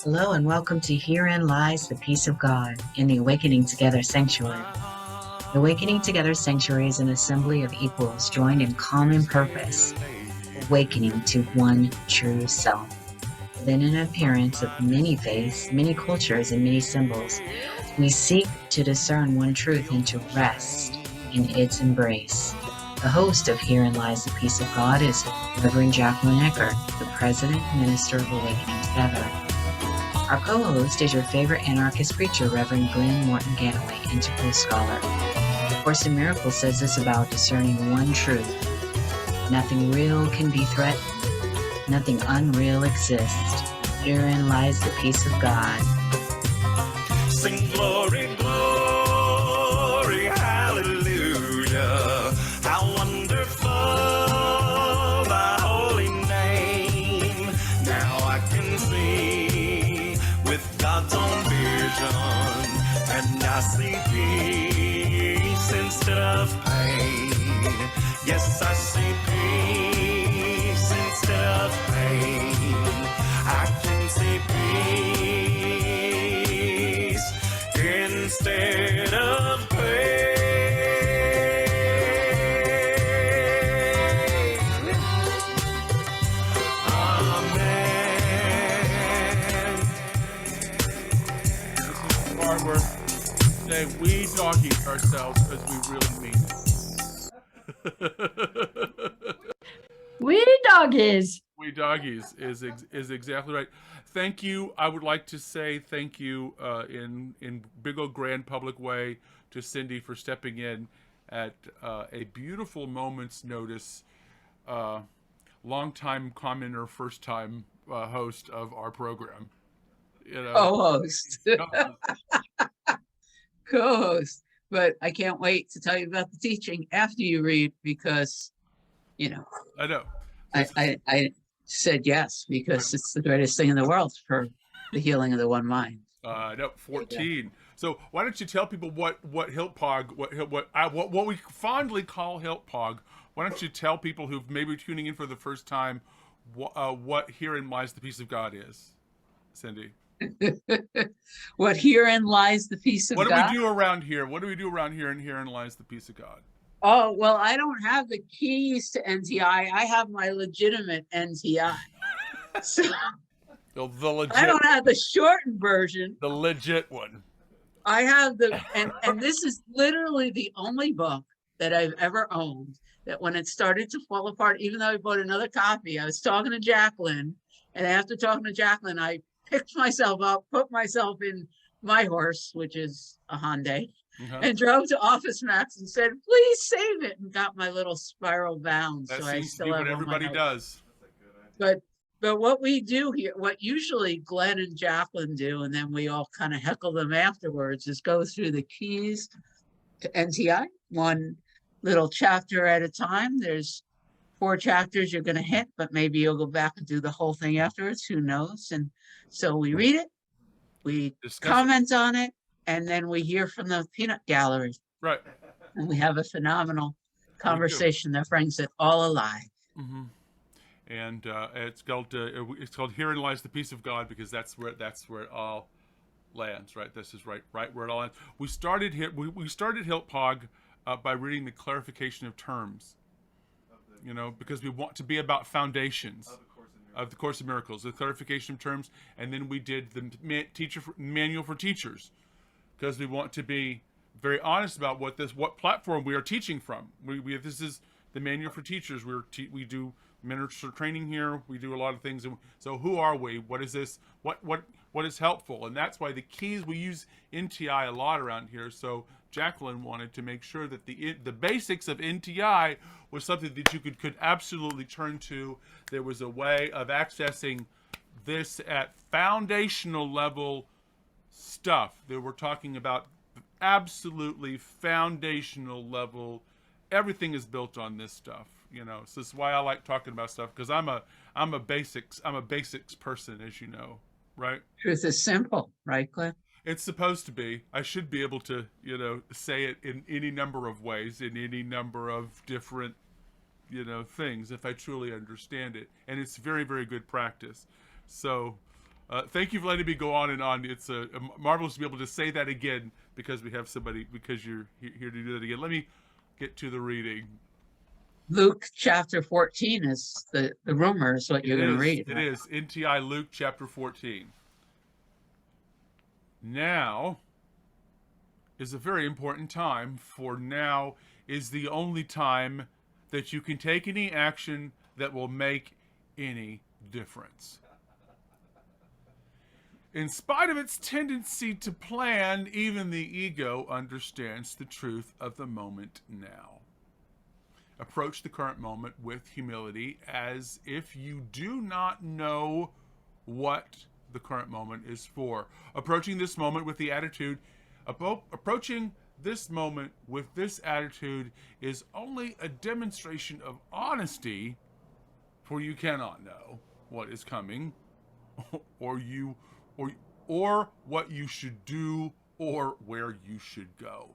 Hello and welcome to Herein Lies the Peace of God in the Awakening Together Sanctuary. The Awakening Together Sanctuary is an assembly of equals joined in common purpose, awakening to one true self. Within an appearance of many faiths, many cultures, and many symbols, we seek to discern one truth and to rest in its embrace. The host of Herein Lies the Peace of God is Reverend Jacquelyn Eckert, the President Minister of Awakening Together. Our co-host is your favorite anarchist preacher, Reverend Glen Ganaway, integral scholar. The Course in Miracles says this about discerning one truth. Nothing real can be threatened. Nothing unreal exists. Herein lies the peace of God. Sing glory, glory, hallelujah. How wonderful thy holy name. Now I can see with God's own vision, and I see peace instead of pain. Yes, I see peace instead of pain. I can see peace instead of pain. Amen. This is the part where say we doggy ourselves because we really mean it. We doggies. We doggies is exactly right. Thank you. I would like to say thank you in big old grand public way to Cyndi for stepping in at a beautiful moment's notice. Long time commenter, first time host of our program. You know, Co-host. Co-host. But I can't wait to tell you about the teaching after you read because, you know, I know. I said yes because it's the greatest thing in the world for the healing of the one mind. No, 14. Yeah. So why don't you tell people what Hiltpog, what we fondly call Hiltpog? Why don't you tell people who maybe tuning in for the first time what Herein Lies the Peace of God is, Cyndi? What herein lies the peace of God? What do we do around here? What do we do around here? And herein lies the peace of God. Oh, well, I don't have the keys to NTI. I have my legitimate NTI. So the legit. I don't have the shortened version. The legit one. I have and this is literally the only book that I've ever owned that when it started to fall apart, even though I bought another copy, I was talking to Jacquelyn, and after talking to Jacquelyn, I picked myself up, put myself in my horse, which is a Hyundai, and drove to Office Max and said, please save it, and got my little spiral bound. That so seems I still to be have what everybody does. But what we do here, what usually Glen and Jacquelyn do, and then we all kind of heckle them afterwards, is go through the keys to NTI, one little chapter at a time. There's 4 chapters you're going to hit, but maybe you'll go back and do the whole thing afterwards. Who knows? And so we read it, we comment on it, and then we hear from the peanut gallery. Right. And we have a phenomenal conversation that brings it all alive. Mm-hmm. And it's called Herein Lies the Peace of God because that's where it all lands. Right. This is right where it all lands. We started here. We started Hiltpog by reading the clarification of terms. You know, because we want to be about foundations of the Course of Miracles, the clarification of terms, and then we did the manual for teachers, because we want to be very honest about what platform we are teaching from. This is the manual for teachers. We do minister training here. We do a lot of things. So who are we? What is this? What is helpful? And that's why the keys we use NTI a lot around here. So Jacquelyn wanted to make sure that the basics of NTI was something that you could absolutely turn to. There was a way of accessing this at foundational level stuff. That we're talking about absolutely foundational level. Everything is built on this stuff. You know, so this is why I like talking about stuff, because I'm a basics person, as you know, right? Truth is simple, right, Glen? It's supposed to be. I should be able to, say it in any number of ways, in any number of different, things, if I truly understand it. And it's very, very good practice. So Thank you for letting me go on and on. It's marvelous to be able to say that again because we have somebody, because you're here to do that again. Let me get to the reading. Luke chapter 14 is the rumor is what you're going to read. It right? is NTI Luke Chapter 14. Now is a very important time, for now is the only time that you can take any action that will make any difference. In spite of its tendency to plan, even the ego understands the truth of the moment now. Approach the current moment with humility, as if you do not know what the current moment is for. Approaching this moment with the attitude, approaching this moment with this attitude is only a demonstration of honesty, for you cannot know what is coming, or what you should do, or where you should go.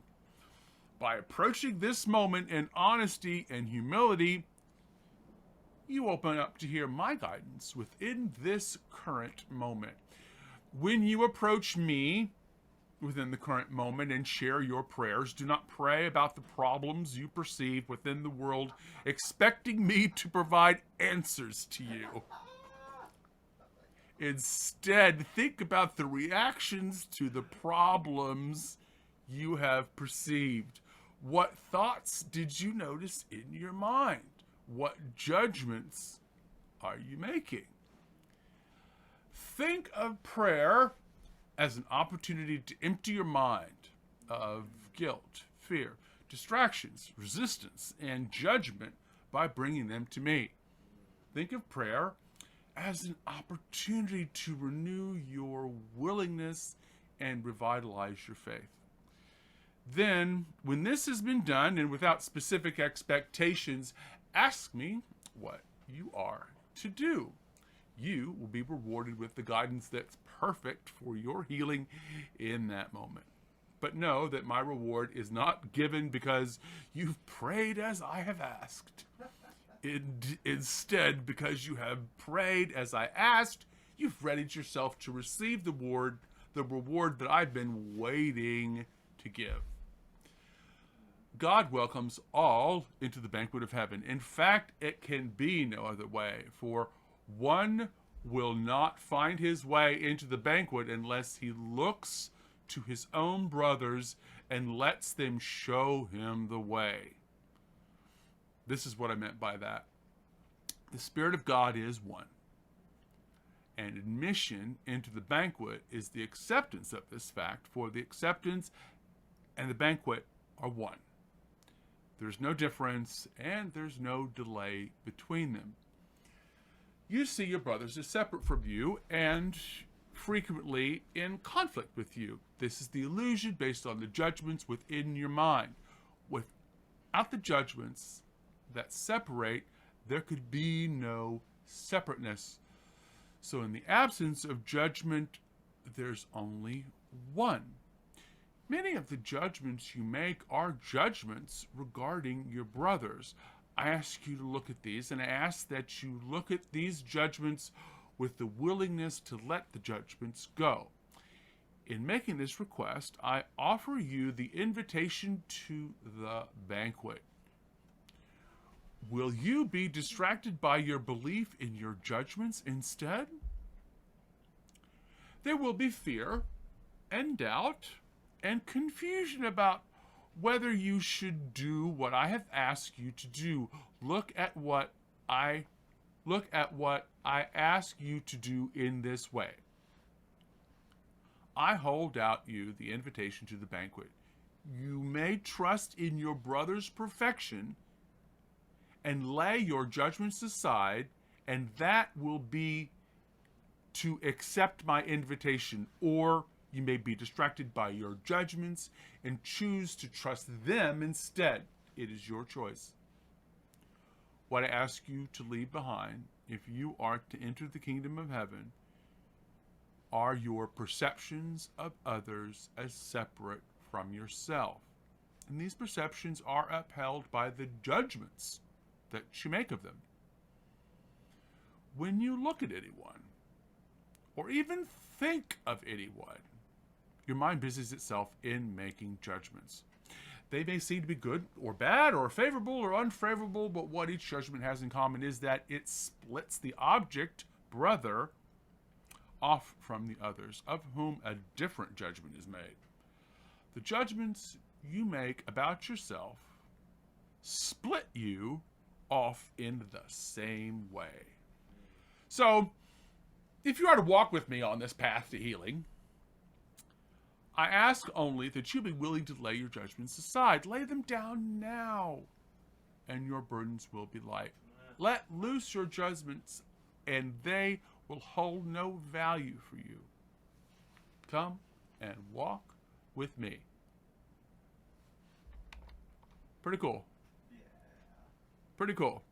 By approaching this moment in honesty and humility, you open up to hear my guidance within this current moment. When you approach me within the current moment and share your prayers, do not pray about the problems you perceive within the world, expecting me to provide answers to you. Instead, think about the reactions to the problems you have perceived. What thoughts did you notice in your mind? What judgments are you making? Think of prayer as an opportunity to empty your mind of guilt, fear, distractions, resistance, and judgment by bringing them to me. Think of prayer as an opportunity to renew your willingness and revitalize your faith. Then, when this has been done, and without specific expectations, ask me what you are to do. You will be rewarded with the guidance that's perfect for your healing in that moment. But know that my reward is not given because you've prayed as I have asked. Instead, because you have prayed as I asked, you've readied yourself to receive the reward that I've been waiting to give. God welcomes all into the banquet of heaven. In fact, it can be no other way, for one will not find his way into the banquet unless he looks to his own brothers and lets them show him the way. This is what I meant by that. The Spirit of God is one, and admission into the banquet is the acceptance of this fact, for the acceptance and the banquet are one. There's no difference, and there's no delay between them. You see your brothers as separate from you and frequently in conflict with you. This is the illusion based on the judgments within your mind. Without the judgments that separate, there could be no separateness. So in the absence of judgment, there's only one. Many of the judgments you make are judgments regarding your brothers. I ask you to look at these, and I ask that you look at these judgments with the willingness to let the judgments go. In making this request, I offer you the invitation to the banquet. Will you be distracted by your belief in your judgments instead? There will be fear and doubt and confusion about whether you should do what I have asked you to do. Look at what I ask you to do in this way. I hold out you the invitation to the banquet. You may trust in your brother's perfection and lay your judgments aside, and that will be to accept my invitation, or you may be distracted by your judgments and choose to trust them instead. It is your choice. What I ask you to leave behind, if you are to enter the kingdom of heaven, are your perceptions of others as separate from yourself. And these perceptions are upheld by the judgments that you make of them. When you look at anyone, or even think of anyone, your mind busies itself in making judgments. They may seem to be good or bad or favorable or unfavorable, but what each judgment has in common is that it splits the object, brother, off from the others, of whom a different judgment is made. The judgments you make about yourself split you off in the same way. So, if you are to walk with me on this path to healing, I ask only that you be willing to lay your judgments aside. Lay them down now, and your burdens will be light. Let loose your judgments, and they will hold no value for you. Come and walk with me. Pretty cool. Pretty cool.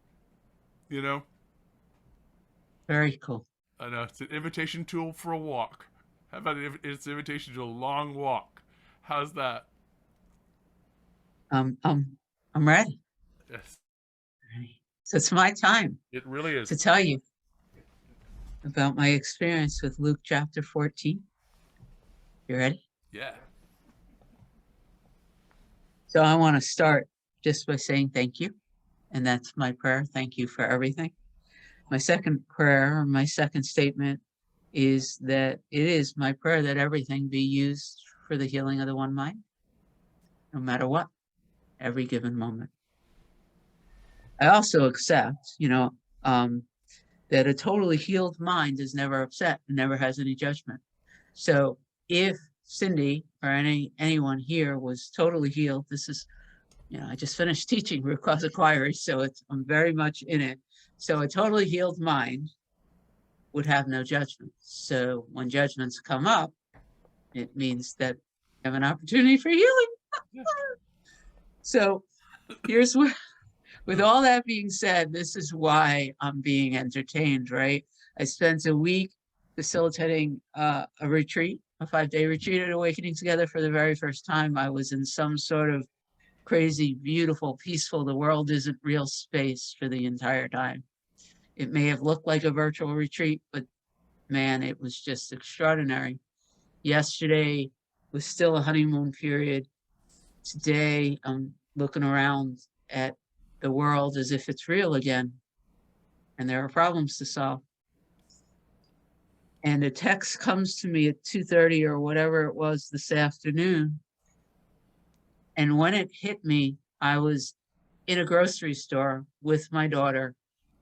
You know? Very cool. I know, it's an invitation tool for a walk. How about it's an invitation to a long walk? How's that? I'm ready. Yes, So it's my time it really is. to tell you about my experience with Luke chapter 14. You ready? Yeah. So I want to start just by saying thank you. And that's my prayer. Thank you for everything. My second prayer, or my second statement, is that it is my prayer that everything be used for the healing of the one mind, no matter what, every given moment. I also accept, that a totally healed mind is never upset and never has any judgment. So if Cyndi or anyone here was totally healed, this is, I just finished teaching root cause inquiry, so I'm very much in it. So a totally healed mind would have no judgment. So when judgments come up, it means that you have an opportunity for healing. So here's where, with all that being said, this is why I'm being entertained, right? I spent a week facilitating a retreat, a 5-day retreat at Awakening Together for the very first time. I was in some sort of crazy, beautiful, peaceful, the world isn't real space for the entire time. It may have looked like a virtual retreat, but man, it was just extraordinary. Yesterday was still a honeymoon period. Today, I'm looking around at the world as if it's real again, and there are problems to solve. And a text comes to me at 2:30 or whatever it was this afternoon. And when it hit me, I was in a grocery store with my daughter,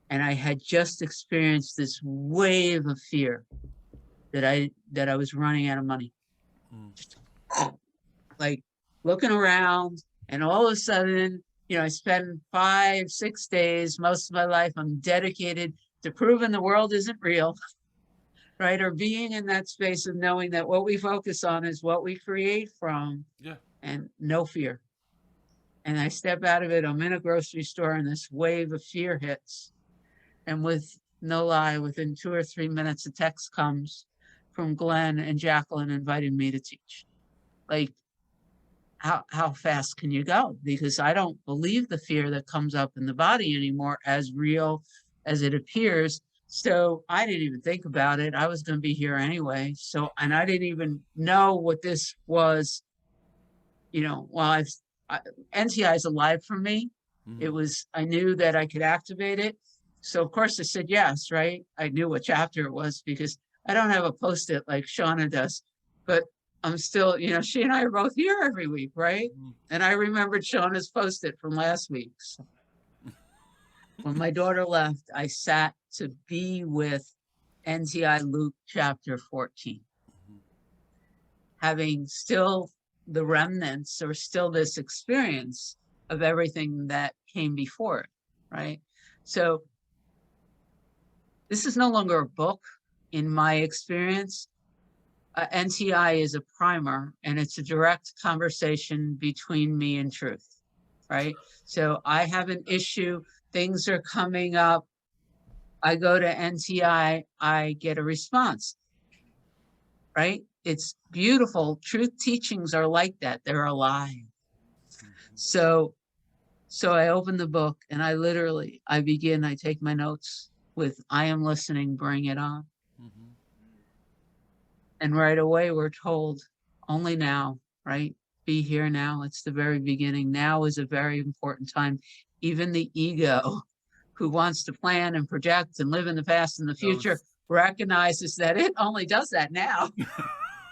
and I had just experienced this wave of fear that I was running out of money. Just, like looking around, and all of a sudden, I spend 5-6 days, most of my life, I'm dedicated to proving the world isn't real, right? Or being in that space of knowing that what we focus on is what we create from, and no fear. And I step out of it, I'm in a grocery store, and this wave of fear hits. And with no lie, within 2 or 3 minutes, a text comes from Glen and Jacquelyn inviting me to teach. Like, how fast can you go? Because I don't believe the fear that comes up in the body anymore as real as it appears. So I didn't even think about it. I was going to be here anyway. So, and I didn't even know what this was. While NTI is alive for me, I knew that I could activate it. So of course I said yes, right? I knew what chapter it was because I don't have a Post-it like Shauna does, but I'm still, she and I are both here every week, right? And I remembered Shauna's Post-it from last week. So when my daughter left, I sat to be with NTI Luke Chapter 14. Having still the remnants or still this experience of everything that came before it, right? So this is no longer a book in my experience. NTI is a primer, and it's a direct conversation between me and truth, right? So I have an issue, things are coming up, I go to NTI, I get a response, right? It's beautiful. Truth teachings are like that. They're alive. So I open the book and I take my notes with, I am listening, bring it on. And right away we're told, only now, right? Be here now. It's the very beginning. Now is a very important time. Even the ego who wants to plan and project and live in the past and the future recognizes that it only does that now.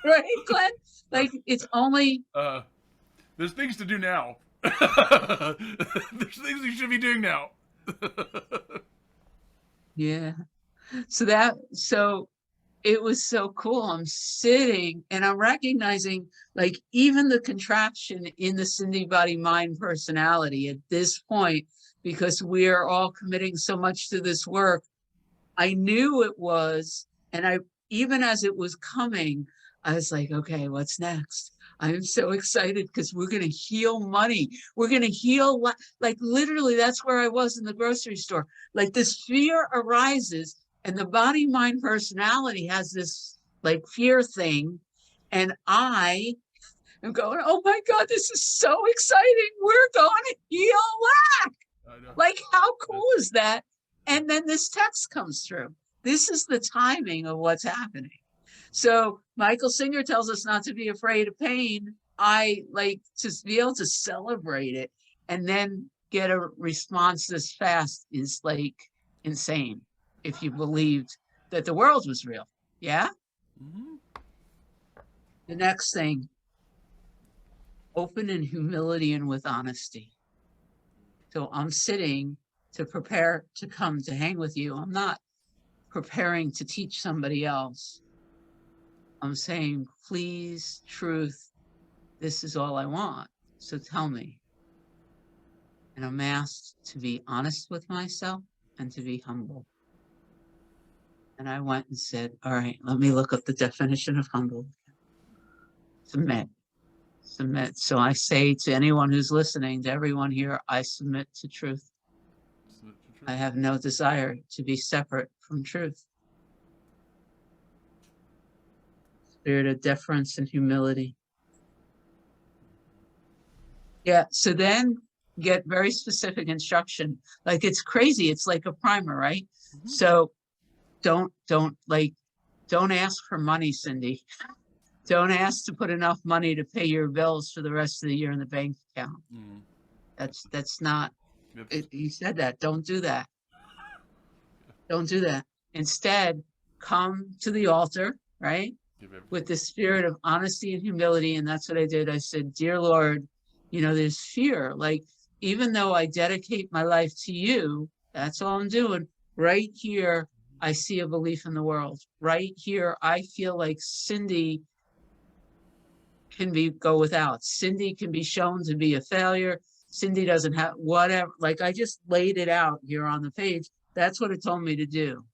Right, Glenn? Like it's only there's things to do now. There's things you should be doing now. yeah. So it was so cool. I'm sitting and I'm recognizing like even the contraction in the Cyndi body mind personality at this point, because we are all committing so much to this work. I knew it was, and I even as it was coming, I was like, okay, what's next? I'm so excited because we're going to heal money. We're going to heal, like literally that's where I was in the grocery store. Like this fear arises and the body, mind, personality has this like fear thing. And I am going, oh my God, this is so exciting. We're going to heal lack. Like how cool is that? And then this text comes through. This is the timing of what's happening. So Michael Singer tells us not to be afraid of pain. I like to be able to celebrate it and then get a response this fast is like insane if you believed that the world was real. Yeah? Mm-hmm. The next thing, open in humility and with honesty. So I'm sitting to prepare to come to hang with you. I'm not preparing to teach somebody else. I'm saying, please, truth, this is all I want. So tell me. And I'm asked to be honest with myself and to be humble. And I went and said, all right, let me look up the definition of humble. Submit. Submit. So I say to anyone who's listening, to everyone here, I submit to truth. I have no desire to be separate from truth. Spirit of deference and humility. Yeah, so then get very specific instruction. Like it's crazy. It's like a primer, right? Mm-hmm. So don't ask for money, Cyndi. Don't ask to put enough money to pay your bills for the rest of the year in the bank account. Mm-hmm. That's not, he said that. Don't do that. Don't do that. Instead, come to the altar, right? With the spirit of honesty and humility. And that's what I did. I said, dear Lord, you know, there's fear. Like, even though I dedicate my life to you, that's all I'm doing. Right here, I see a belief in the world. Right here, I feel like Cyndi can go without. Cyndi can be shown to be a failure. Cyndi doesn't have whatever. Like, I just laid it out here on the page. That's what it told me to do.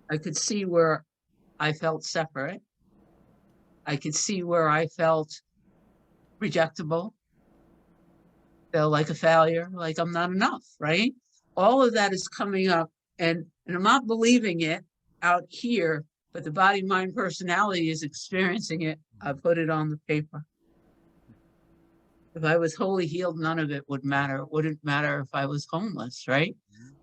I could see where I felt separate. I could see where I felt rejectable, felt like a failure, like I'm not enough, right? All of that is coming up, and I'm not believing it out here, but the body, mind, personality is experiencing it. I put it on the paper. If I was wholly healed, none of it would matter. It wouldn't matter if I was homeless, right?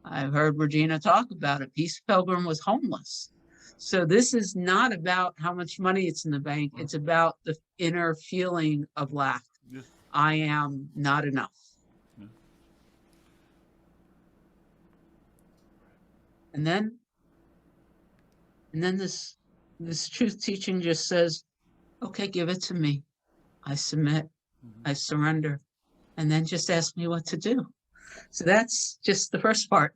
I've heard Regina talk about it. Peace Pilgrim was homeless. So this is not about how much money it's in the bank. It's about the inner feeling of lack. Yes. I am not enough. Yeah. And then this truth teaching just says, okay, give it to me. I submit. I surrender. And then just ask me what to do. So that's just the first part.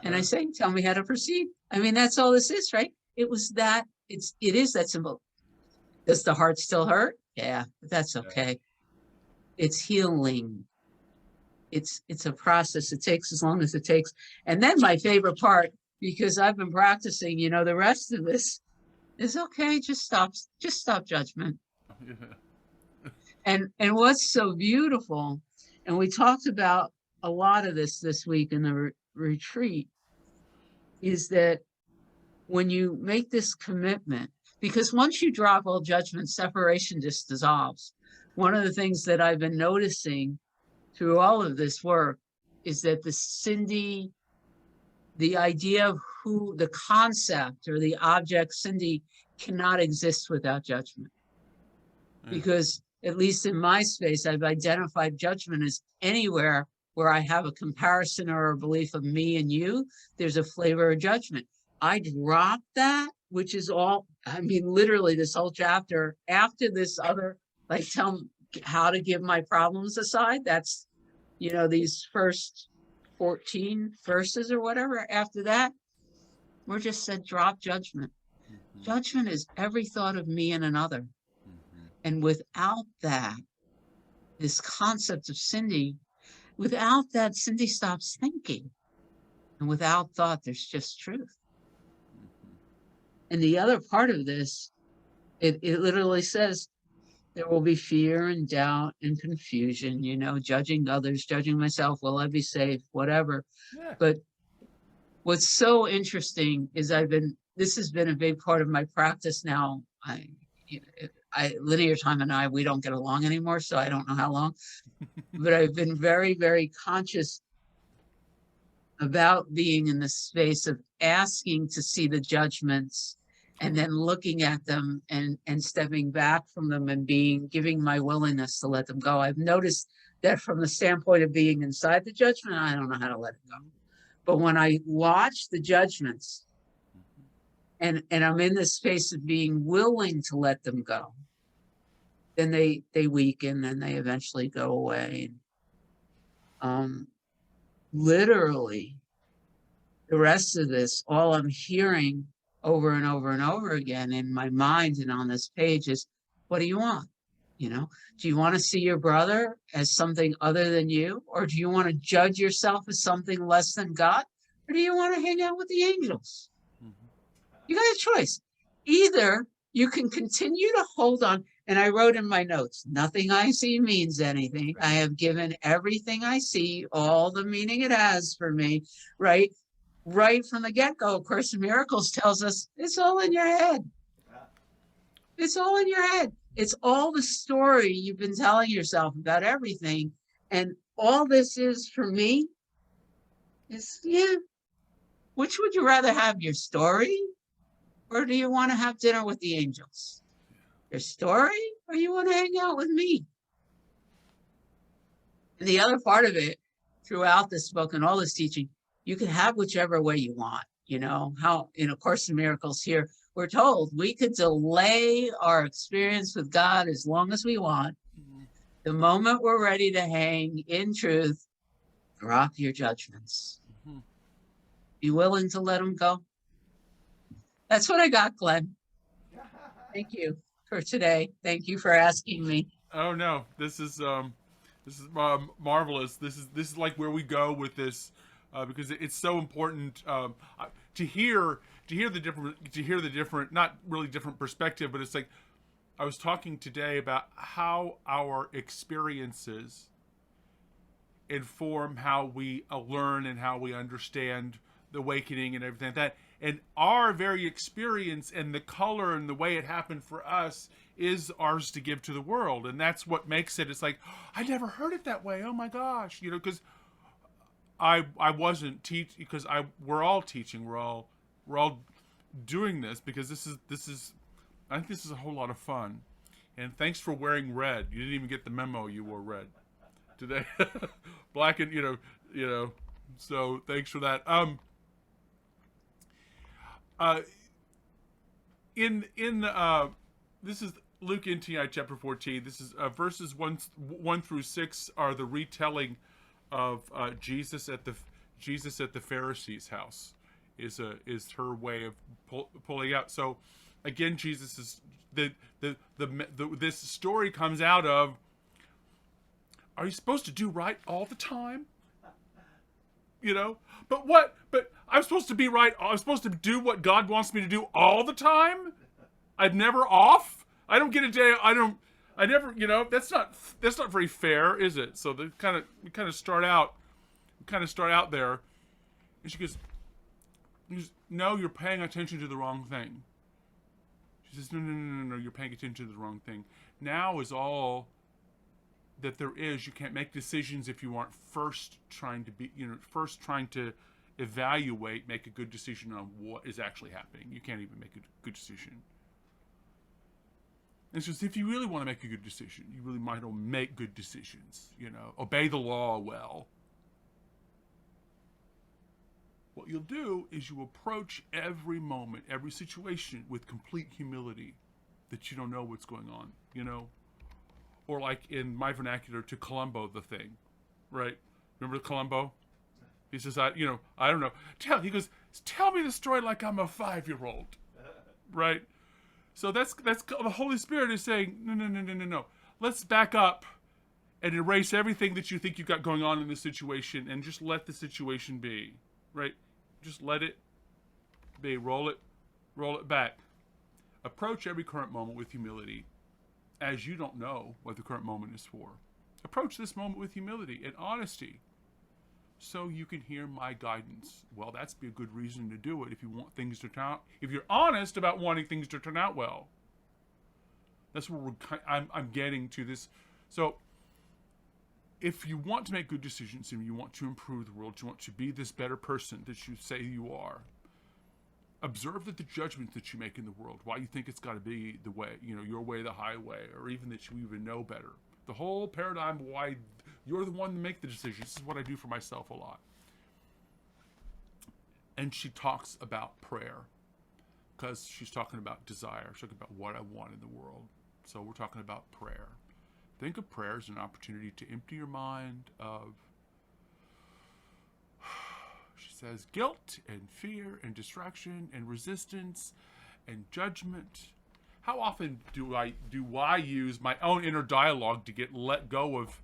And I say, tell me how to proceed. I mean, that's all this is, right? It is that simple. Does the heart still hurt? Yeah, but that's okay. It's healing. It's a process. It takes as long as it takes. And then my favorite part, because I've been practicing, you know, the rest of this is okay. Just stop judgment. Yeah. And what's so beautiful, and we talked about a lot of this week in the retreat, is that when you make this commitment, because once you drop all judgment, separation just dissolves. One of the things that I've been noticing through all of this work is that the Cyndi the idea of who the concept or the object, Cyndi, cannot exist without judgment. Because at least in my space, I've identified judgment as anywhere where I have a comparison or a belief of me and you, there's a flavor of judgment. I dropped that, which is all, I mean, literally this whole chapter after this other, like tell how to give my problems aside. That's, you know, these first 14 verses or whatever. After that, we're just said, drop judgment. Judgment is every thought of me and another. And without that, this concept of Cyndi, without that, Cyndi stops thinking. And without thought, there's just truth. And the other part of this, it literally says, there will be fear and doubt and confusion, you know, judging others, judging myself, will I be safe, whatever. Yeah. But what's so interesting is this has been a big part of my practice now. Linear time and I, we don't get along anymore, so I don't know how long. But I've been very, very conscious about being in the space of asking to see the judgments and then looking at them and stepping back from them and giving my willingness to let them go. I've noticed that from the standpoint of being inside the judgment, I don't know how to let it go. But when I watch the judgments and I'm in this space of being willing to let them go, then they weaken and they eventually go away. Literally, the rest of this, all I'm hearing over and over and over again in my mind and on this page is, what do you want? You know, do you want to see your brother as something other than you? Or do you want to judge yourself as something less than God? Or do you want to hang out with the angels? You got a choice. Either you can continue to hold on, and I wrote in my notes, nothing I see means anything. I have given everything I see all the meaning it has for me, right? Right from the get-go, A Course in Miracles tells us it's all in your head. It's all in your head. It's all the story you've been telling yourself about everything. And all this is for me is, yeah, which would you rather have, your story? Or do you want to have dinner with the angels? Your story, or you want to hang out with me? And the other part of it, throughout this book and all this teaching, you can have whichever way you want. You know, how in A Course in Miracles here, we're told we could delay our experience with God as long as we want. The moment we're ready to hang in truth, drop your judgments. Be willing to let them go. That's what I got, Glenn. Thank you for today. Thank you for asking me. Oh no, this is marvelous. This is like where we go with this, because it's so important to hear the different, not really different perspective, but it's like I was talking today about how our experiences inform how we learn and how we understand the awakening and everything like that. And our very experience and the color and the way it happened for us is ours to give to the world. And that's what makes it. It's like, I never heard it that way. Oh my gosh. You know, because I wasn't teaching, because we're all teaching. We're all doing this because this is I think this is a whole lot of fun. And thanks for wearing red. You didn't even get the memo you wore red today. Black and you know. So thanks for that. This is Luke NTI Chapter 14. This is verses 1 through 6 are the retelling of Jesus at the Pharisees' house. Is her way of pulling out. So again, Jesus is this story comes out of, are you supposed to do right all the time? You know, but I'm supposed to be right. I'm supposed to do what God wants me to do all the time. I'm never off. I don't get a day. I never, you know, that's not very fair, is it? So we kind of start out there. And she goes, no, you're paying attention to the wrong thing. She says, no, you're paying attention to the wrong thing. Now is all that there is. You can't make decisions if you aren't first trying to evaluate, make a good decision on what is actually happening. You can't even make a good decision. It's just, if you really want to make a good decision, you really might want to make good decisions, obey the law well. What you'll do is you approach every moment, every situation with complete humility that you don't know what's going on, Or like in my vernacular, to Columbo the thing, right? Remember Columbo? He says, I don't know. He goes, tell me the story like I'm a 5-year-old, right? So that's the Holy Spirit is saying, no. Let's back up and erase everything that you think you've got going on in this situation and just let the situation be, right? Just let it be. Roll it back. Approach every current moment with humility, as you don't know what the current moment is for. Approach this moment with humility and honesty, so you can hear my guidance. Well, that's be a good reason to do it if you want things to turn out. If you're honest about wanting things to turn out well. That's where I'm getting to this. So, if you want to make good decisions and you want to improve the world, you want to be this better person that you say you are, observe that the judgments that you make in the world, why you think it's got to be the way, your way, the highway, or even that you even know better. The whole paradigm why you're the one to make the decisions. This is what I do for myself a lot. And she talks about prayer, because she's talking about desire. She's talking about what I want in the world. So we're talking about prayer. Think of prayer as an opportunity to empty your mind of, she says, guilt and fear and distraction and resistance and judgment. How often do I use my own inner dialogue to let go of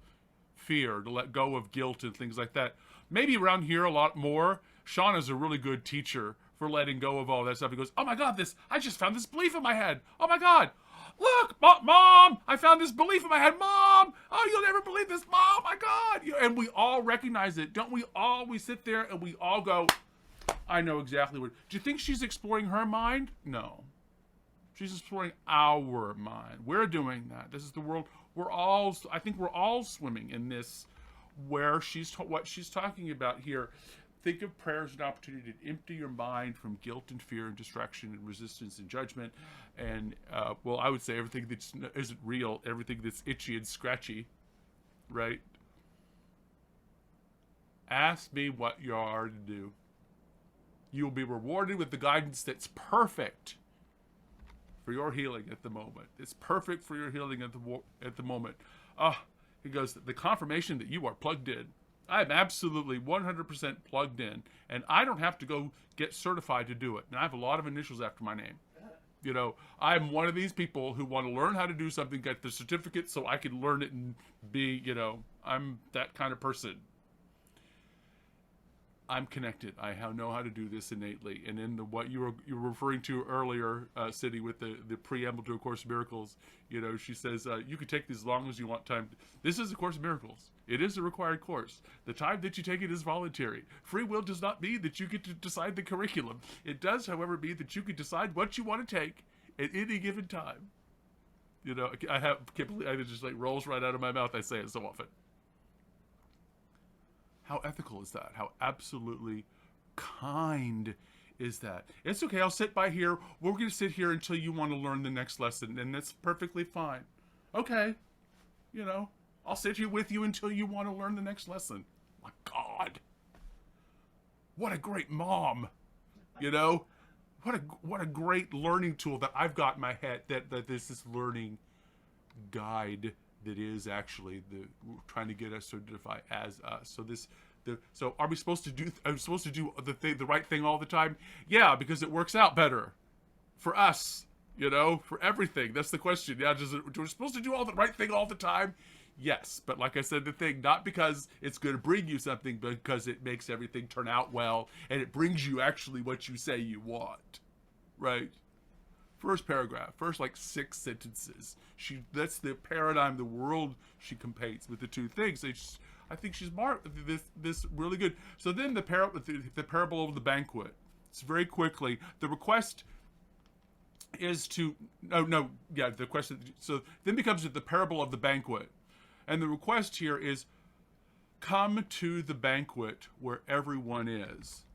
fear, to let go of guilt and things like that? Maybe around here a lot more. Sean is a really good teacher for letting go of all that stuff. He goes, oh my God, I just found this belief in my head. Oh my God. Look, Mom, I found this belief in my head. Mom, oh, you'll never believe this. Mom, my God. And we all recognize it. Don't we all? We sit there and we all go, I know exactly what. Do you think she's exploring her mind? No. She's exploring our mind. We're doing that. This is the world. I think we're all swimming in this, where what she's talking about here. Think of prayer as an opportunity to empty your mind from guilt and fear and distraction and resistance and judgment. And, I would say everything that isn't real, everything that's itchy and scratchy, right? Ask me what you are to do. You will be rewarded with the guidance that's perfect for your healing at the moment. It's perfect for your healing at the moment. He goes, the confirmation that you are plugged in. I'm absolutely 100% plugged in, and I don't have to go get certified to do it. And I have a lot of initials after my name. I'm one of these people who want to learn how to do something, get the certificate so I can learn it and be, I'm that kind of person. I'm connected. I know how to do this innately. And in what you were referring to earlier, Cyndi, with the preamble to A Course in Miracles, she says, you can take this as long as you want time. This is A Course in Miracles. It is a required course. The time that you take it is voluntary. Free will does not mean that you get to decide the curriculum. It does, however, mean that you can decide what you want to take at any given time. I can't believe it just rolls right out of my mouth. I say it so often. How ethical is that? How absolutely kind is that? It's okay, I'll sit by here. We're going to sit here until you want to learn the next lesson, and that's perfectly fine. Okay, I'll sit here with you until you want to learn the next lesson. My God, what a great mom, What a great learning tool that I've got in my head, that there's this learning guide that is actually trying to get us to identify as us. So are we supposed to do? Are we supposed to do the right thing all the time? Yeah, because it works out better for us. For everything. That's the question. Yeah, are we supposed to do all the right thing all the time? Yes, but like I said, the thing, not because it's going to bring you something, but because it makes everything turn out well, and it brings you actually what you say you want, right? First paragraph, first 6 sentences. That's the paradigm, the world she compares with the two things. I think she's this really good. So then the parable of the banquet. It's very quickly. The request is to the question. So then becomes the parable of the banquet, and the request here is, come to the banquet where everyone is.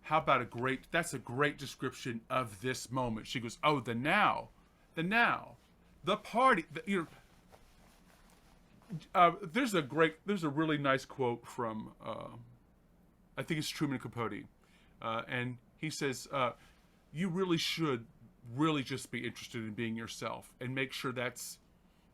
How about that's a great description of this moment. She goes, oh, the now, the party, there's a really nice quote from, I think it's Truman Capote. And he says, you really should really just be interested in being yourself and make sure that's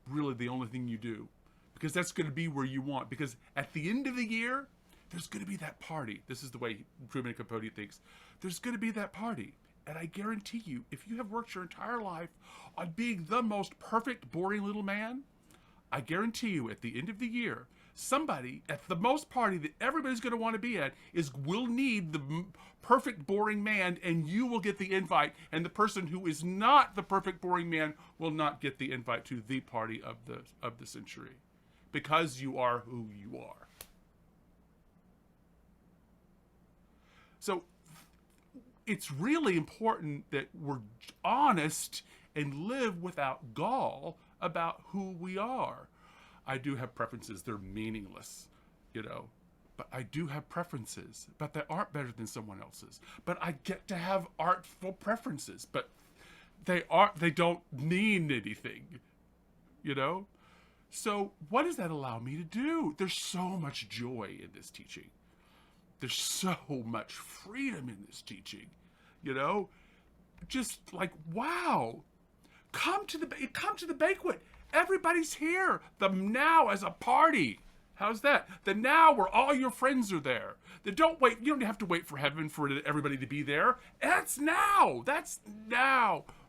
really the only thing you do, because that's going to be where you want. Because at the end of the year, there's going to be that party. This is the way Truman Capote thinks. There's going to be that party. And I guarantee you, if you have worked your entire life on being the most perfect, boring little man, I guarantee you at the end of the year, somebody at the most party that everybody's going to want to be at will need the perfect, boring man, and you will get the invite. And the person who is not the perfect, boring man will not get the invite to the party of the century, because you are who you are. So it's really important that we're honest and live without gall about who we are. I do have preferences. They're meaningless, but I do have preferences, but they aren't better than someone else's. But I get to have artful preferences, but they don't mean anything, So what does that allow me to do? There's so much joy in this teaching. There's so much freedom in this teaching, just like, wow, come to the banquet. Everybody's here. The now as a party. How's that? The now where all your friends are there. You don't have to wait for heaven for everybody to be there. That's now.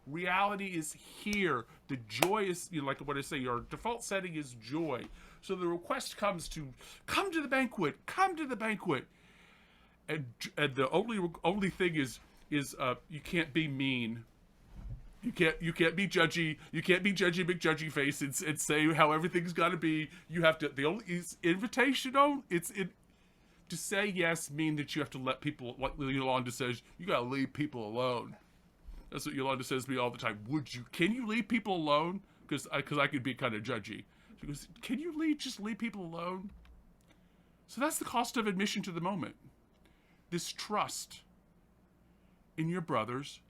Reality is here. The joy is, like what I say, your default setting is joy. So the request comes to come to the banquet. Come to the banquet. And the only thing is you can't be mean. You can't be judgy. You can't be judgy, big judgy face and say how everything's got to be. You have to. The only is invitational. To say yes mean that you have to let people, like Yolanda says, you got to leave people alone. That's what Yolanda says to me all the time. Can you leave people alone? Because I could be kind of judgy. She goes, can you just leave people alone? So that's the cost of admission to the moment. This trust in your brother's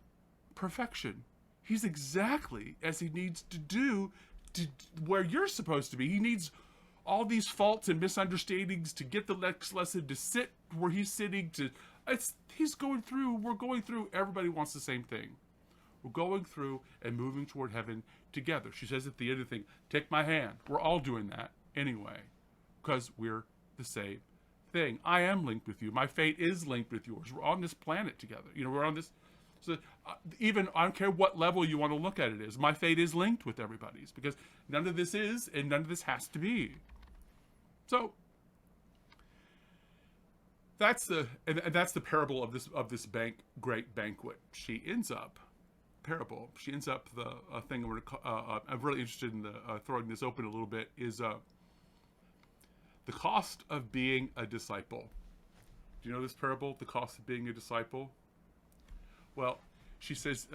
perfection. He's exactly as he needs to do to where you're supposed to be. He needs all these faults and misunderstandings to get the next lesson, to sit where he's sitting. We're going through. Everybody wants the same thing. We're going through and moving toward heaven together. She says at the end of the thing, take my hand. We're all doing that anyway, because we're the same thing. I am linked with you. My fate is linked with yours. We're on this planet together. We're on this. So even, I don't care what level you want to look at it as, my fate is linked with everybody's, because none of this is and none of this has to be. So that's the parable of this great banquet. She ends up the thing I'm really interested in throwing this open a little bit is the cost of being a disciple. Do you know this parable, the cost of being a disciple? Well, she says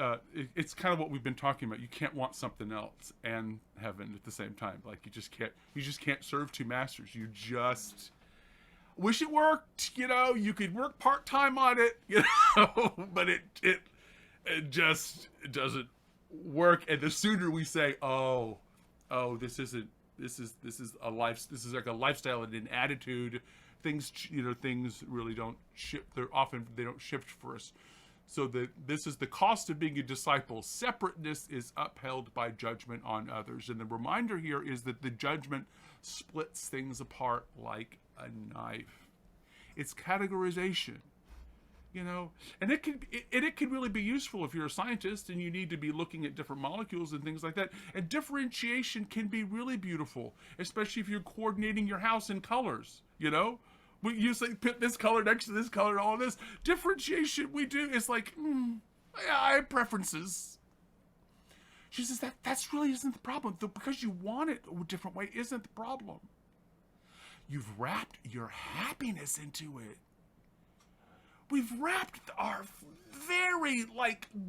it's kind of what we've been talking about. You can't want something else and heaven at the same time. Like you just can't serve two masters. You just wish it worked. You could work part-time on it. But it just doesn't work. And the sooner we say, oh, this is a life. This is like a lifestyle and an attitude. Things really don't shift. They don't shift for us. So this is the cost of being a disciple. Separateness is upheld by judgment on others. And the reminder here is that the judgment splits things apart like a knife. It's categorization, and it can really be useful if you're a scientist and you need to be looking at different molecules and things like that. And differentiation can be really beautiful, especially if you're coordinating your house in colors, We usually put this color next to this color and all this. Differentiation we do is like, I have preferences. She says that's really isn't the problem. Because you want it a different way isn't the problem. You've wrapped your happiness into it. We've wrapped our very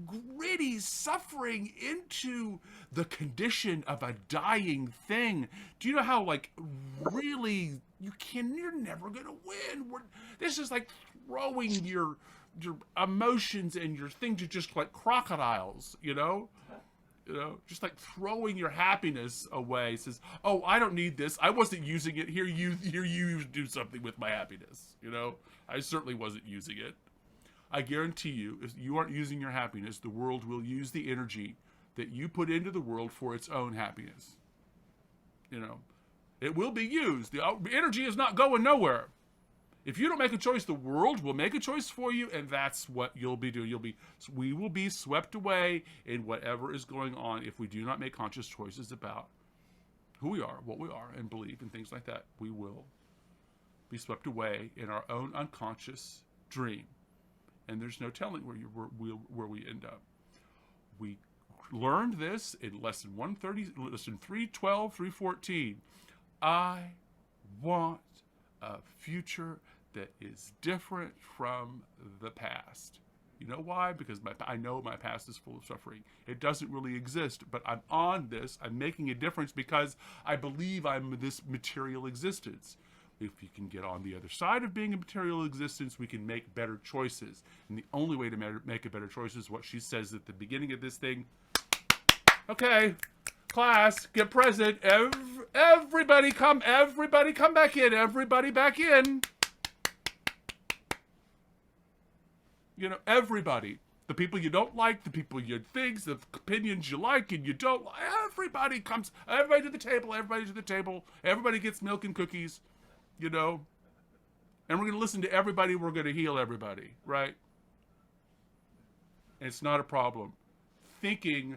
gritty suffering into the condition of a dying thing. Do you know how really you're never gonna win? This is like throwing your emotions and your things are just like crocodiles, just like throwing your happiness away. Says, oh, I don't need this. I wasn't using it. Here you do something with my happiness. I certainly wasn't using it. I guarantee you, if you aren't using your happiness, the world will use the energy that you put into the world for its own happiness. It will be used. The energy is not going nowhere. If you don't make a choice, the world will make a choice for you, and that's what you'll be doing. We will be swept away in whatever is going on if we do not make conscious choices about who we are, what we are, and believe, and things like that. We will be swept away in our own unconscious dream, and there's no telling where we end up. We learned this in lesson 130, lesson 312, 314. I want a future that is different from the past. You know why? Because I know my past is full of suffering. It doesn't really exist, but I'm on this. I'm making a difference because I believe I'm this material existence. If you can get on the other side of being a material existence, we can make better choices. And the only way to make a better choice is what she says at the beginning of this thing. Okay, class, get present. Everybody come back in. Everybody back in. Everybody. The people you don't like, the people you think, the opinions you like and you don't like. Everybody to the table. Everybody gets milk and cookies, And we're going to listen to everybody. We're going to heal everybody, right? And it's not a problem. Thinking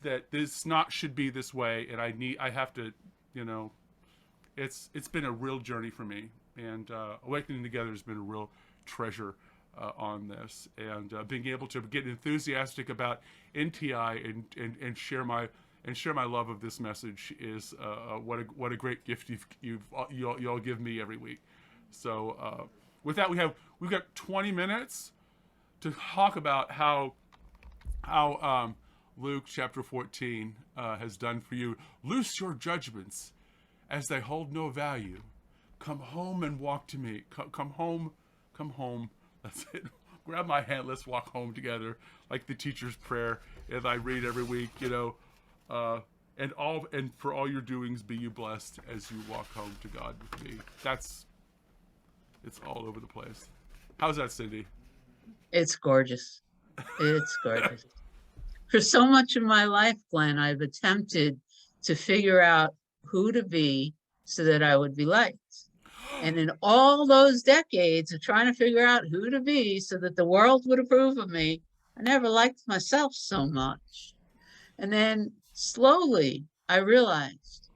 that this should be this way, and I have to, it's been a real journey for me, and Awakening Together has been a real treasure on this, and being able to get enthusiastic about NTI and share my love of this message is what a great gift you all give me every week. So with that, we've got 20 minutes to talk about how Luke Chapter 14 has done for you. Loose your judgments as they hold no value. Come home and walk to me. Come home. That's it. Grab my hand. Let's walk home together, like the teacher's prayer that I read every week. And for all your doings, be you blessed as you walk home to God with me. It's all over the place. How's that, Cyndi? It's gorgeous. It's gorgeous. For so much of my life, Glenn, I've attempted to figure out who to be so that I would be liked. And in all those decades of trying to figure out who to be so that the world would approve of me, I never liked myself so much. And then slowly I realized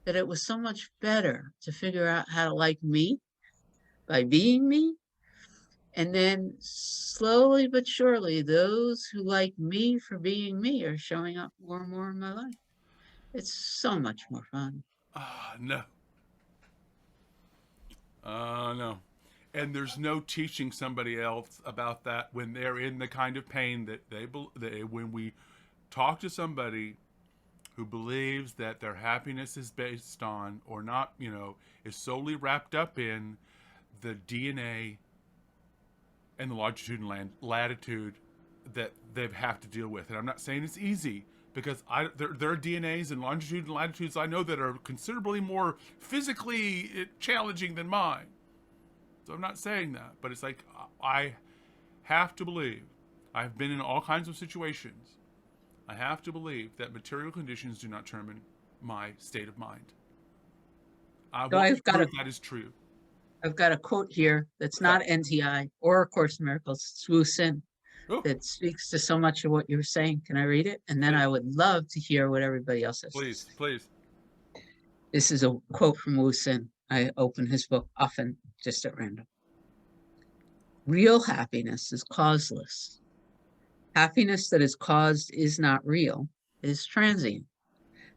that it was so much better to figure out how to like me by being me. And then slowly but surely, those who like me for being me are showing up more and more in my life. It's so much more fun. No. No. And there's no teaching somebody else about that when they're in the kind of pain that when we talk to somebody who believes that their happiness is based on, or not, is solely wrapped up in the DNA and the longitude and latitude that they have to deal with. And I'm not saying it's easy, because there are DNAs and longitude and latitudes I know that are considerably more physically challenging than mine. So I'm not saying that, but it's like, I have to believe, I've been in all kinds of situations, I have to believe that material conditions do not determine my state of mind. I want to prove that is true. I've got a quote here that's not NTI or A Course in Miracles. It's Wu Sin that speaks to so much of what you were saying. Can I read it? And then I would love to hear what everybody else has to say. Please. This is a quote from Wu Sin. I open his book often, just at random. Real happiness is causeless. Happiness that is caused is not real, it is transient.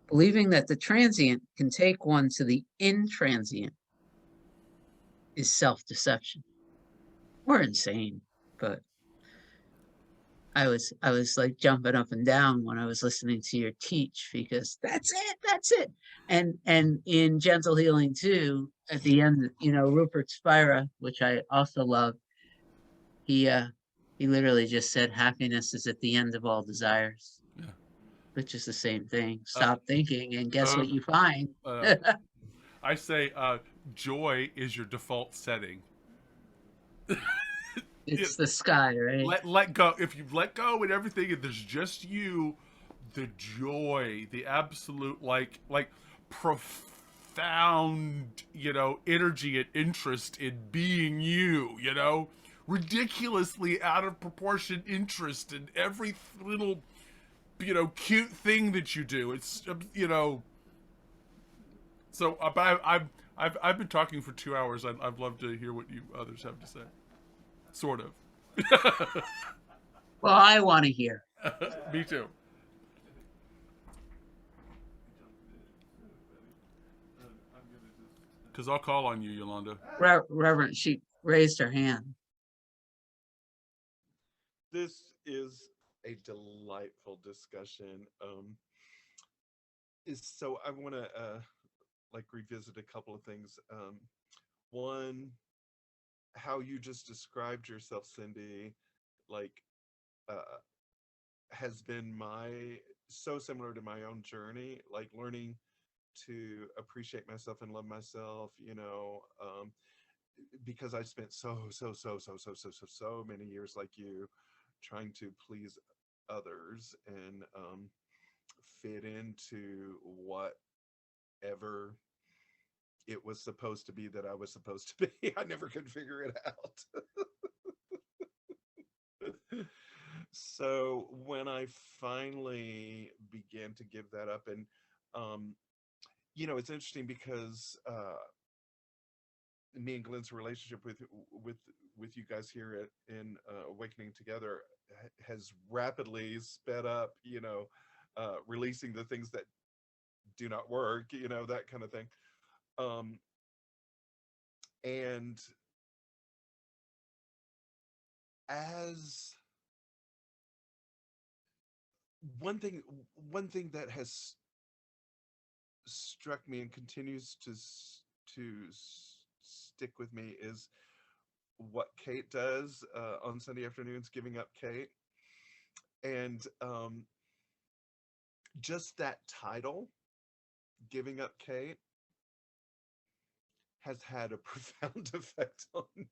Believing that the transient can take one to the intransient is self-deception. We're insane, but I was like jumping up and down when I was listening to your teach, because that's it. And in Gentle Healing too, at the end, Rupert Spira, which I also love, He literally just said happiness is at the end of all desires, Yeah. which is the same thing. Uh, Stop thinking and guess uh, what you find. uh, I say joy is your default setting. It, It's the sky, right? let go. If you let go and everything, and there's just you, the joy, the absolute like profound, energy and interest in being you, ridiculously out of proportion interest in every little, cute thing that you do. It's So, but I've been talking for 2 hours. I'd love to hear what you others have to say. Sort of. Well, I want to hear. Me too. Because I'll call on you, Yolanda. Reverend, she raised her hand. This is a delightful discussion. So I want to revisit a couple of things. One, how you just described yourself, Cyndi, like has been so similar to my own journey, like learning to appreciate myself and love myself, because I spent so many years like you trying to please others and fit into whatever it was supposed to be that I was supposed to be. I never could figure it out. So when I finally began to give that up, and it's interesting because me and Glen's relationship with you guys here in Awakening Together has rapidly sped up, releasing the things that do not work, that kind of thing. And as one thing that has struck me and continues to stick with me is what Kate does on Sunday afternoons, Giving Up Kate. And just that title, Giving Up Kate, has had a profound effect on me.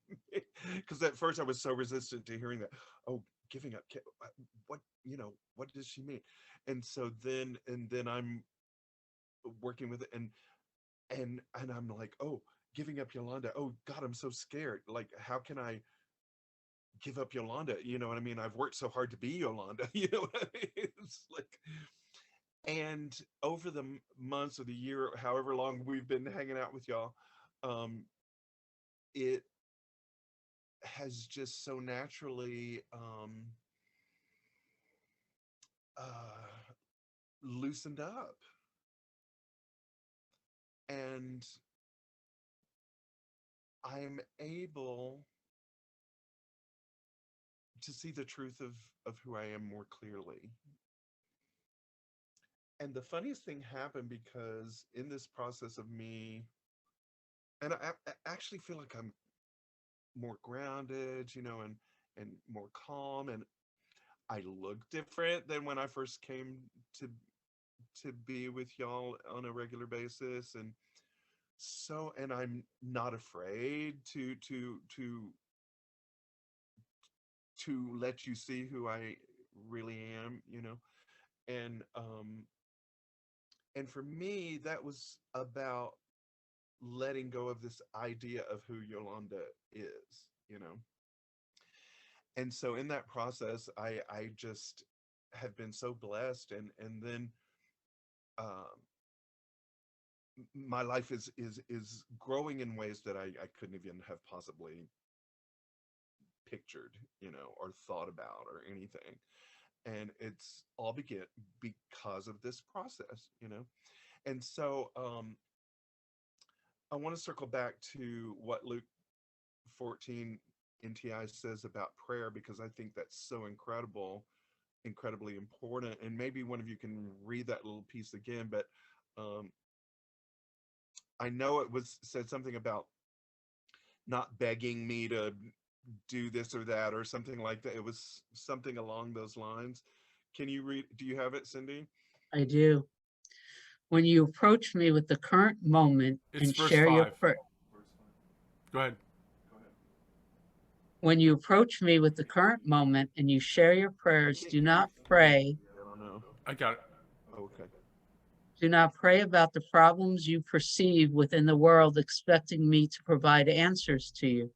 Because at first I was so resistant to hearing that. Oh, giving up Kate, what does she mean? And so then I'm working with it, and I'm like, oh, giving up Yolanda. Oh God, I'm so scared. Like, how can I give up Yolanda? You know what I mean? I've worked so hard to be Yolanda. You know what I mean? It's like, and over the months of the year, however long we've been hanging out with y'all, it has just so naturally loosened up. And I'm able to see the truth of who I am more clearly. And the funniest thing happened because in this process of me, and I actually feel like I'm more grounded, and more calm, and I look different than when I first came to be with y'all on a regular basis. And so, and I'm not afraid to let you see who I really am, and for me that was about letting go of this idea of who Yolanda is, and so in that process I just have been so blessed, and then my life is growing in ways that I couldn't even have possibly pictured, or thought about or anything. And it's all because of this process, And so I want to circle back to what Luke 14 NTI says about prayer, because I think that's so incredibly important. And maybe one of you can read that little piece again, but I know it was said something about not begging me to do this or that or something like that. It was something along those lines. Can you read? Do you have it, Cyndi? I do. When you approach me with the current moment It's and verse share your 5. prayer. Go ahead. When you approach me with the current moment and you share your prayers, do not pray. I don't know. I got it. Okay. Do not pray about the problems you perceive within the world, expecting me to provide answers to you.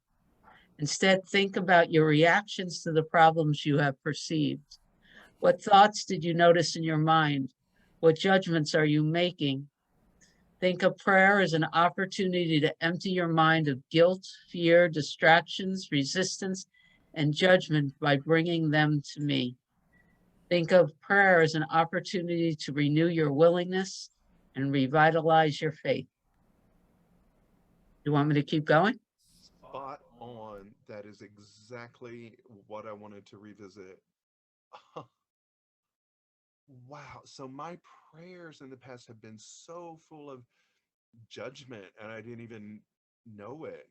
Instead, think about your reactions to the problems you have perceived. What thoughts did you notice in your mind? What judgments are you making? Think of prayer as an opportunity to empty your mind of guilt, fear, distractions, resistance, and judgment by bringing them to me. Think of prayer as an opportunity to renew your willingness and revitalize your faith. You want me to keep going? Spot on. That is exactly what I wanted to revisit. Wow. So my prayers in the past have been so full of judgment, and I didn't even know it,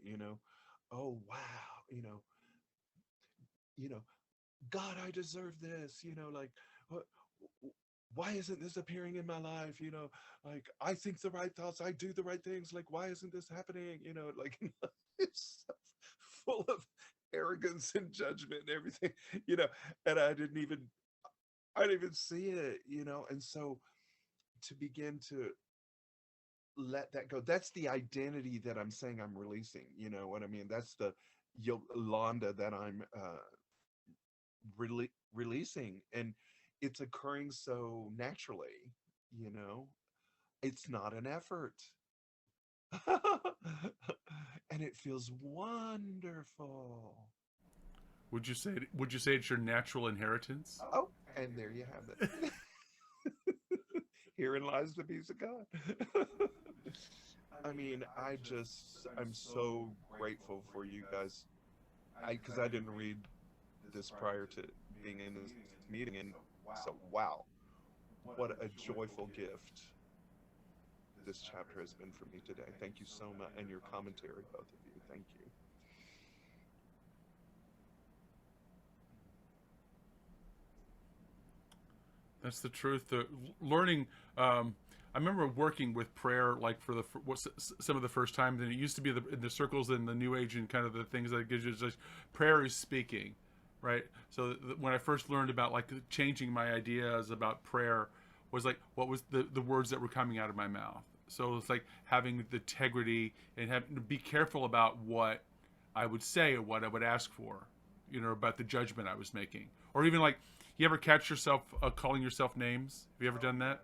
Oh, wow. You know, God, I deserve this, like, what, why isn't this appearing in my life? Like, I think the right thoughts, I do the right things. Like, why isn't this happening? Like, it's so full of arrogance and judgment and everything, and I didn't even see it, and so to begin to let that go, that's the identity that I'm saying I'm releasing, you know what I mean? That's the Yolanda that I'm releasing, and it's occurring so naturally, it's not an effort. And it feels wonderful. Would you say it's your natural inheritance? Oh, and there you have it. Herein lies the peace of God. I mean, I'm so grateful for you guys. Because I didn't read this prior to being in this meeting, and so wow, what a joyful gift this chapter has been for me today. Thank you so much, and your commentary, both of you. Thank you. That's the truth. The learning. I remember working with prayer, like for some of the first times, and it used to be in the circles in the New Age and kind of the things that gives you just prayer is speaking, right? So when I first learned about like changing my ideas about prayer, was like what was the words that were coming out of my mouth. So it's like having the integrity and having to be careful about what I would say or what I would ask for, about the judgment I was making, or even like. You ever catch yourself calling yourself names? Have you ever done that?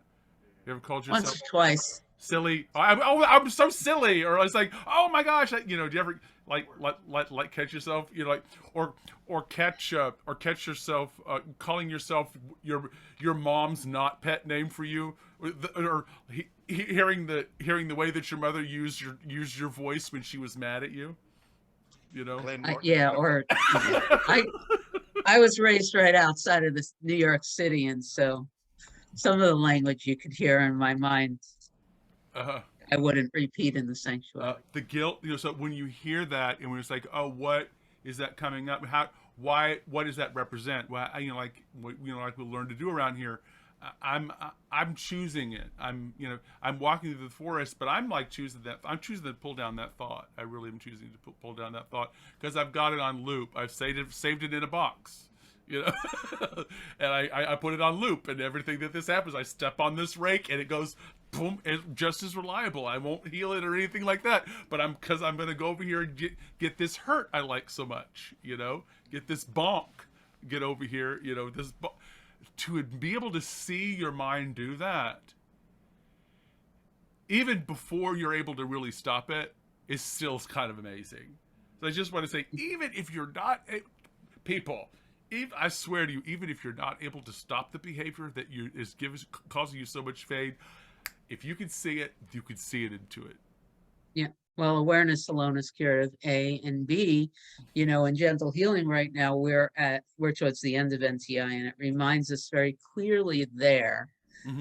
You ever called yourself Once or twice. silly? I'm so silly, or it's like, oh my gosh, do you ever like catch yourself, like, or catch yourself calling yourself your mom's not pet name for you, or hearing the way that your mother used your voice when she was mad at you, Glen, Yeah, or I was raised right outside of this New York City, and so some of the language you could hear in my mind, uh, I wouldn't repeat in the sanctuary. the guilt, so when you hear that and when it's like, oh, what is that coming up? What does that represent? Well, like we learn to do around here. I'm choosing it. I'm walking through the forest, but I'm choosing to pull down that thought. I really am choosing to pull down that thought because I've got it on loop. I've saved it in a box, and I put it on loop, and everything that this happens, I step on this rake and it goes boom. It's just as reliable. I won't heal it or anything like that, but I'm going to go over here and get this hurt I like so much, get this bonk, get over here, this to be able to see your mind do that, even before you're able to really stop it, is still kind of amazing. So I just want to say, even if you're not, people, I swear to you, even if you're not able to stop the behavior that is causing you so much pain, if you can see it, you can see it into it. Yeah. Well, awareness alone is curative, A, and B, in gentle healing right now, we're towards the end of NTI, and it reminds us very clearly there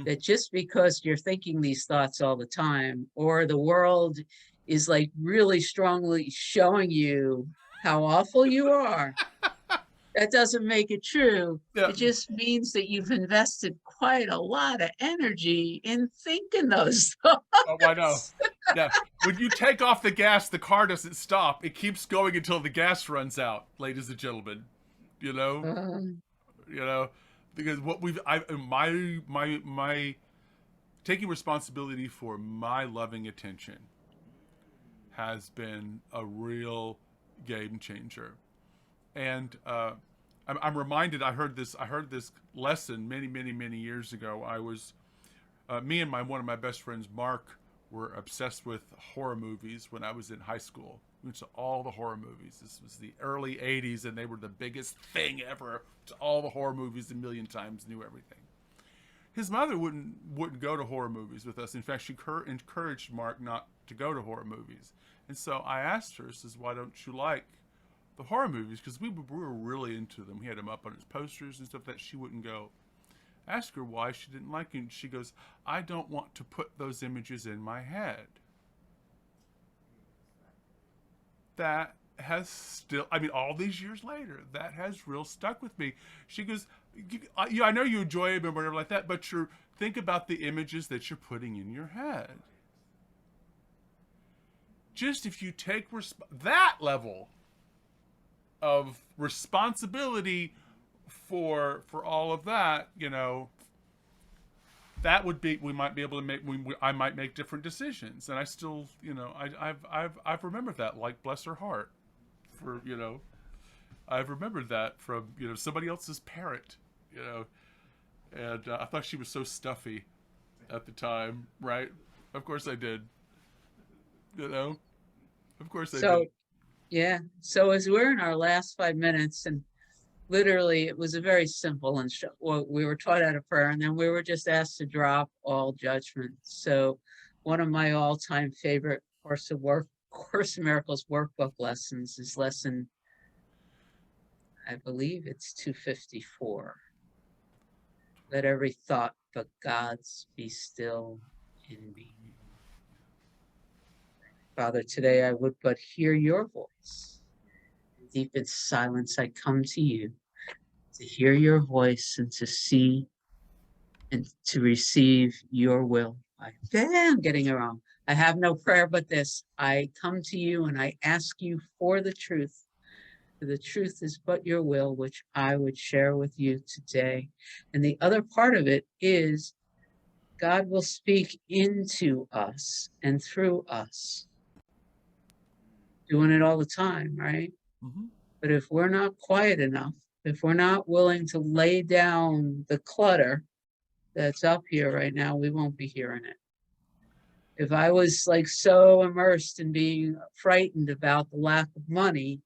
that just because you're thinking these thoughts all the time, or the world is like really strongly showing you how awful you are. That doesn't make it true. Yeah. It just means that you've invested quite a lot of energy in thinking those thoughts. Oh, I know. Yeah. When you take off the gas, the car doesn't stop. It keeps going until the gas runs out, ladies and gentlemen. You know? You know? Because what my taking responsibility for my loving attention has been a real game changer. And I'm reminded. I heard this lesson many years ago. I was me and one of my best friends, Mark, were obsessed with horror movies when I was in high school. We went to all the horror movies. This was the early '80s, and they were the biggest thing ever. To all the horror movies a million times, knew everything. His mother wouldn't go to horror movies with us. In fact, she encouraged Mark not to go to horror movies. And so I asked her, says, "Why don't you like the horror movies?" Because we were really into them. We had them up on his posters and stuff that she wouldn't go. Ask her why she didn't like it. She goes, "I don't want to put those images in my head." That has still, I mean, all these years later, that has real stuck with me. She goes, "I know you enjoy them and whatever like that, but think about the images that you're putting in your head." Just if you take that level of responsibility for all of that, you know, that would be, we might be able to make, I might make different decisions. And I still, you know, I've remembered that, like, bless her heart, for, you know, I've remembered that from, you know, somebody else's parent, you know, and I thought she was so stuffy at the time, right? Of course I did, you know, of course I did. Yeah. So as we're in our last 5 minutes, and literally it was a very simple well, we were taught out of prayer, and then we were just asked to drop all judgment. So one of my all-time favorite Course in Miracles workbook lessons is lesson, I believe it's 254. Let every thought but God's be still in me. Father, today I would but hear your voice. Deep in silence, I come to you to hear your voice and to see and to receive your will. I'm getting it wrong. I have no prayer but this. I come to you and I ask you for the truth. For the truth is but your will, which I would share with you today. And the other part of it is God will speak into us and through us. Doing it all the time, right? Mm-hmm. But if we're not quiet enough, if we're not willing to lay down the clutter that's up here right now, we won't be hearing it. If I was like so immersed in being frightened about the lack of money,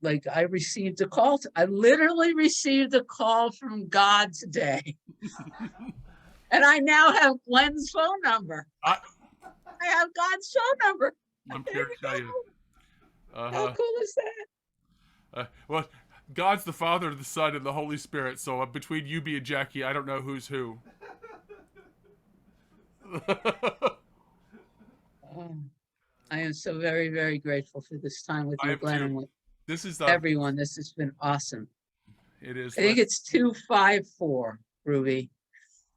I received a call. I literally received a call from God today. And I now have Glen's phone number. I have God's phone number. I'm here to tell you. How cool is that? Well, God's the Father, the Son, and the Holy Spirit. So between you, and Jackie, I don't know who's who. I am so very, very grateful for this time with you, Glen, and with everyone. This has been awesome. It is. I think it's 254, Ruby.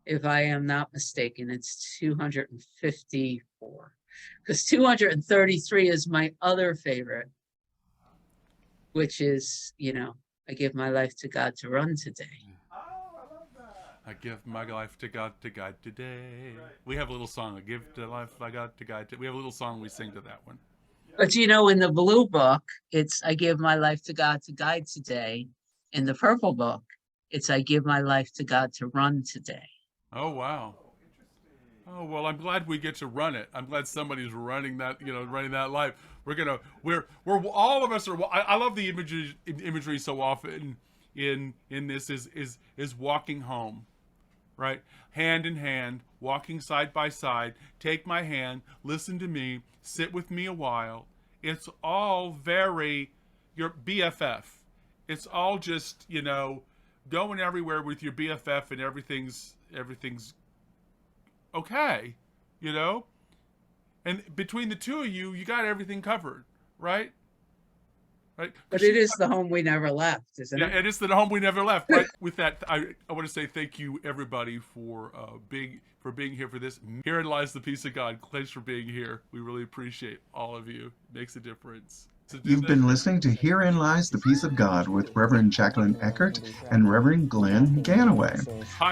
If I am not mistaken, it's 254. Because 233 is my other favorite, which is, you know, I give my life to God to run today. Oh, I love that. I give my life to God to guide today. Right. We have a little song. I give the life I got to guide today. We have a little song we sing to that one. But you know, in the blue book, it's I give my life to God to guide today. In the purple book, it's I give my life to God to run today. Oh, wow. Oh, well, I'm glad we get to run it. I'm glad somebody's running that, you know, running that life. We're all of us are, I love the imagery so often in this is walking home, right? Hand in hand, walking side by side, take my hand, listen to me, sit with me a while. It's all very, your BFF. It's all just, you know, going everywhere with your BFF and everything's okay, you know? And between the two of you, you got everything covered, right? Right? But it is the home we never left, isn't Yeah, it? it is the home we never left. Right. With that, I want to say thank you everybody for being here for this. Herein lies the peace of God. Thanks for being here. We really appreciate all of you. It makes a difference. You've been listening to Herein Lies the Peace of God with Reverend Jacquelyn Eckert and Reverend Glen Ganaway.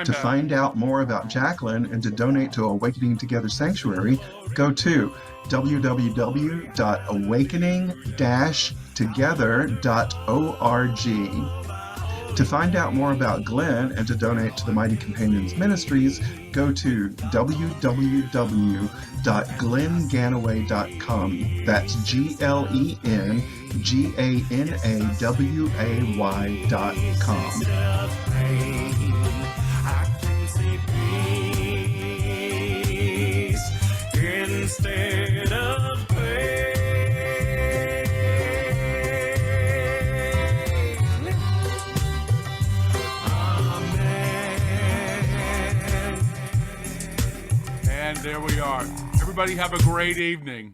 To find out more about Jacquelyn and to donate to Awakening Together Sanctuary, go to www.awakening-together.org. To find out more about Glen and to donate to the Mighty Companions Ministries, go to www.glenganaway.com. That's GLENGANAWAY.com. Instead of pain. And there we are. Everybody have a great evening.